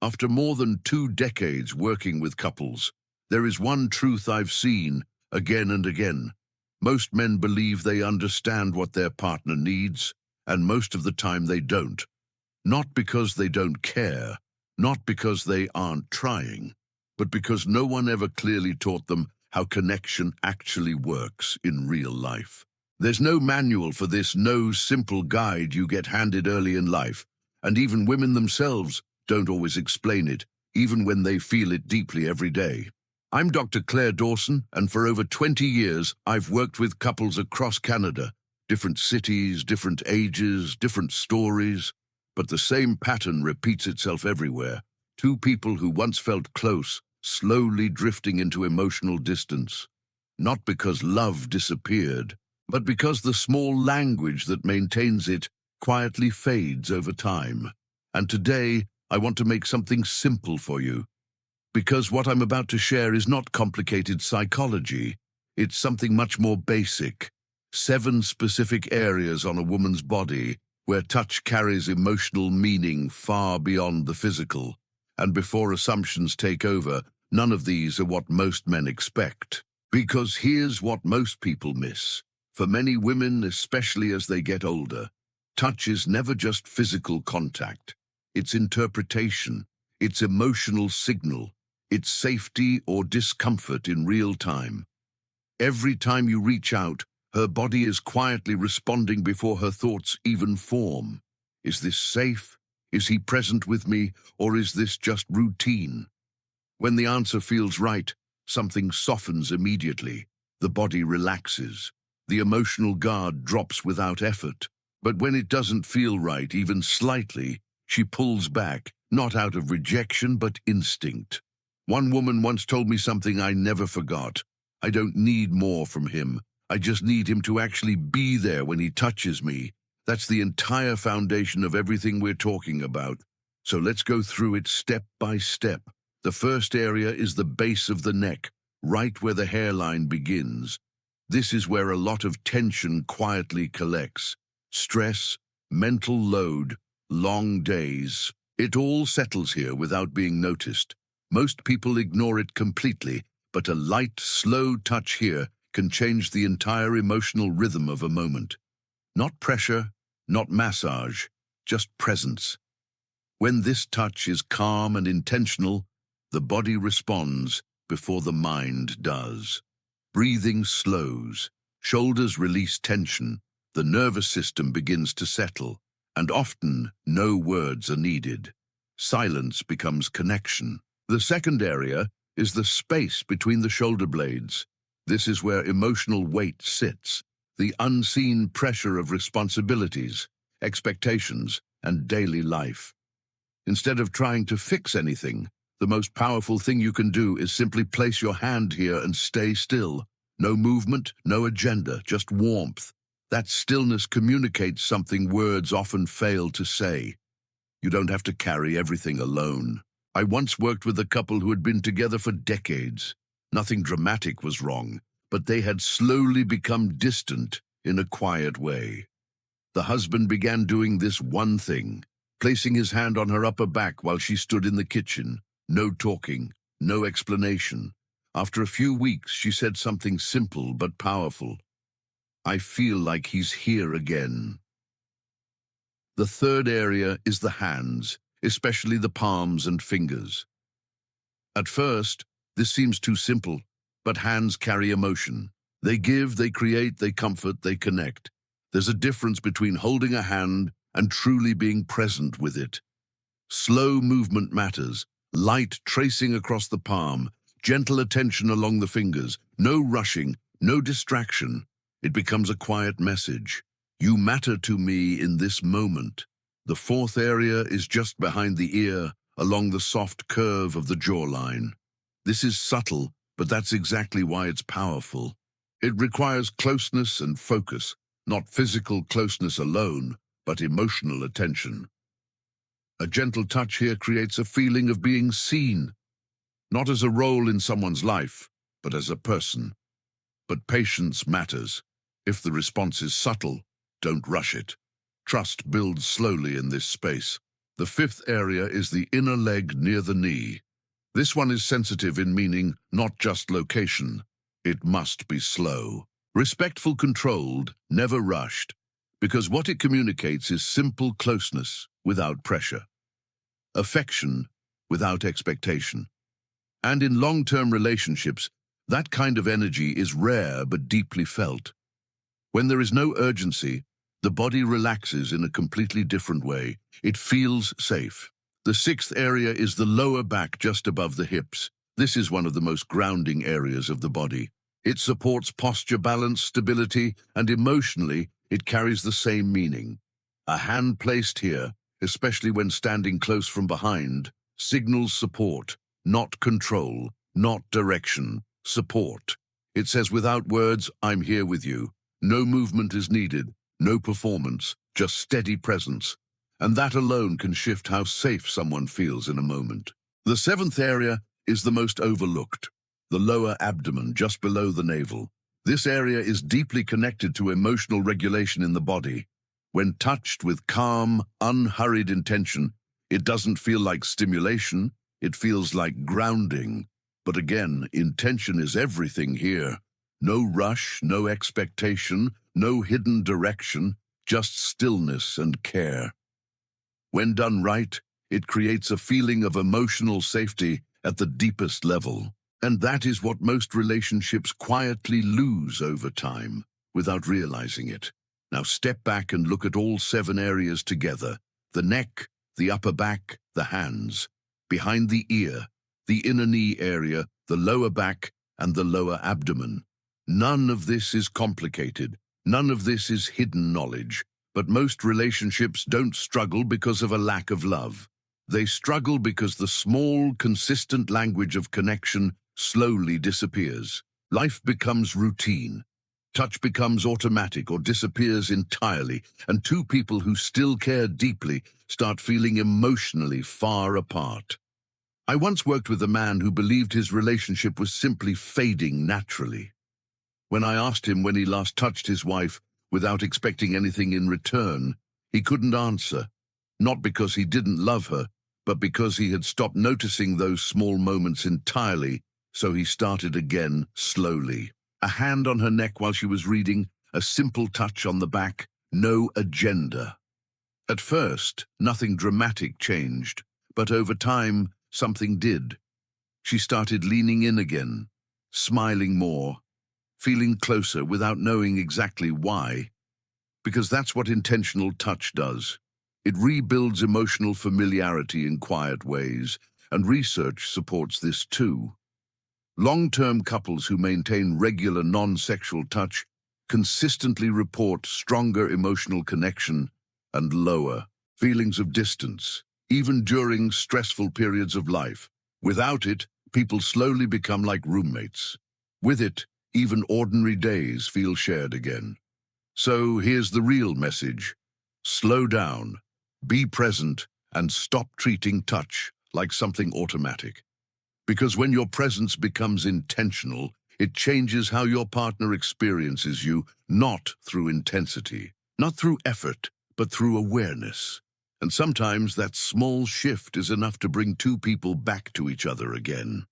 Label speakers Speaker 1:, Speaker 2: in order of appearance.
Speaker 1: After more than 2 decades working with couples, there is one truth I've seen again and again. Most men believe they understand what their partner needs, and most of the time they don't. Not because they don't care, not because they aren't trying, but because no one ever clearly taught them how connection actually works in real life. There's no manual for this, no simple guide you get handed early in life, and even women themselves don't always explain it, even when they feel it deeply every day. I'm Dr. Claire Dawson, and for over 20 years, I've worked with couples across Canada, different cities, different ages, different stories, but the same pattern repeats itself everywhere. Two people who once felt close, slowly drifting into emotional distance. Not because love disappeared, but because the small language that maintains it quietly fades over time. And today, I want to make something simple for you. Because what I'm about to share is not complicated psychology. It's something much more basic. 7 specific areas on a woman's body where touch carries emotional meaning far beyond the physical. And before assumptions take over, none of these are what most men expect. Because here's what most people miss. For many women, especially as they get older, touch is never just physical contact. It's interpretation, it's emotional signal, it's safety or discomfort in real time. Every time you reach out, her body is quietly responding before her thoughts even form. Is this safe? Is he present with me? Or is this just routine? When the answer feels right, something softens immediately. The body relaxes. The emotional guard drops without effort. But when it doesn't feel right, even slightly, she pulls back, not out of rejection, but instinct. One woman once told me something I never forgot. I don't need more from him. I just need him to actually be there when he touches me. That's the entire foundation of everything we're talking about. So let's go through it step by step. The first area is the base of the neck, right where the hairline begins. This is where a lot of tension quietly collects. Stress, mental load, long days. It all settles here without being noticed. Most people ignore it completely, but a light, slow touch here can change the entire emotional rhythm of a moment. Not pressure, not massage, just presence. When this touch is calm and intentional, the body responds before the mind does. Breathing slows, shoulders release tension, the nervous system begins to settle, and often no words are needed. Silence becomes connection. The second area is the space between the shoulder blades. This is where emotional weight sits, the unseen pressure of responsibilities, expectations, and daily life. Instead of trying to fix anything, the most powerful thing you can do is simply place your hand here and stay still. No movement, no agenda, just warmth. That stillness communicates something words often fail to say. You don't have to carry everything alone. I once worked with a couple who had been together for decades. Nothing dramatic was wrong, but they had slowly become distant in a quiet way. The husband began doing this one thing, placing his hand on her upper back while she stood in the kitchen. No talking, no explanation. After a few weeks, she said something simple but powerful. I feel like he's here again. The third area is the hands, especially the palms and fingers. At first, this seems too simple, but hands carry emotion. They give, they create, they comfort, they connect. There's a difference between holding a hand and truly being present with it. Slow movement matters, light tracing across the palm, gentle attention along the fingers, no rushing, no distraction. It becomes a quiet message. You matter to me in this moment. The fourth area is just behind the ear, along the soft curve of the jawline. This is subtle, but that's exactly why it's powerful. It requires closeness and focus, not physical closeness alone, but emotional attention. A gentle touch here creates a feeling of being seen, not as a role in someone's life, but as a person. But patience matters. If the response is subtle, don't rush it. Trust builds slowly in this space. The fifth area is the inner leg near the knee. This one is sensitive in meaning, not just location. It must be slow. Respectful, controlled, never rushed, because what it communicates is simple closeness without pressure, affection without expectation. And in long-term relationships, that kind of energy is rare but deeply felt. When there is no urgency, the body relaxes in a completely different way. It feels safe. The sixth area is the lower back just above the hips. This is one of the most grounding areas of the body. It supports posture, balance, stability, and emotionally, it carries the same meaning. A hand placed here, especially when standing close from behind, signals support, not control, not direction, support. It says without words, I'm here with you. No movement is needed, no performance, just steady presence. And that alone can shift how safe someone feels in a moment. The seventh area is the most overlooked, the lower abdomen just below the navel. This area is deeply connected to emotional regulation in the body. When touched with calm, unhurried intention, it doesn't feel like stimulation, it feels like grounding. But again, intention is everything here. No rush, no expectation, no hidden direction, just stillness and care. When done right, it creates a feeling of emotional safety at the deepest level. And that is what most relationships quietly lose over time, without realizing it. Now step back and look at all 7 areas together. The neck, the upper back, the hands, behind the ear, the inner knee area, the lower back, and the lower abdomen. None of this is complicated. None of this is hidden knowledge. But most relationships don't struggle because of a lack of love. They struggle because the small, consistent language of connection slowly disappears. Life becomes routine. Touch becomes automatic or disappears entirely, and two people who still care deeply start feeling emotionally far apart. I once worked with a man who believed his relationship was simply fading naturally. When I asked him when he last touched his wife without expecting anything in return, he couldn't answer, not because he didn't love her, but because he had stopped noticing those small moments entirely, so he started again slowly. A hand on her neck while she was reading, a simple touch on the back, no agenda. At first, nothing dramatic changed, but over time, something did. She started leaning in again, smiling more, feeling closer without knowing exactly why. Because that's what intentional touch does. It rebuilds emotional familiarity in quiet ways, and research supports this too. Long-term couples who maintain regular non-sexual touch consistently report stronger emotional connection and lower feelings of distance, even during stressful periods of life. Without it, people slowly become like roommates. With it, even ordinary days feel shared again. So here's the real message. Slow down, be present, and stop treating touch like something automatic. Because when your presence becomes intentional, it changes how your partner experiences you, not through intensity, not through effort, but through awareness. And sometimes that small shift is enough to bring two people back to each other again.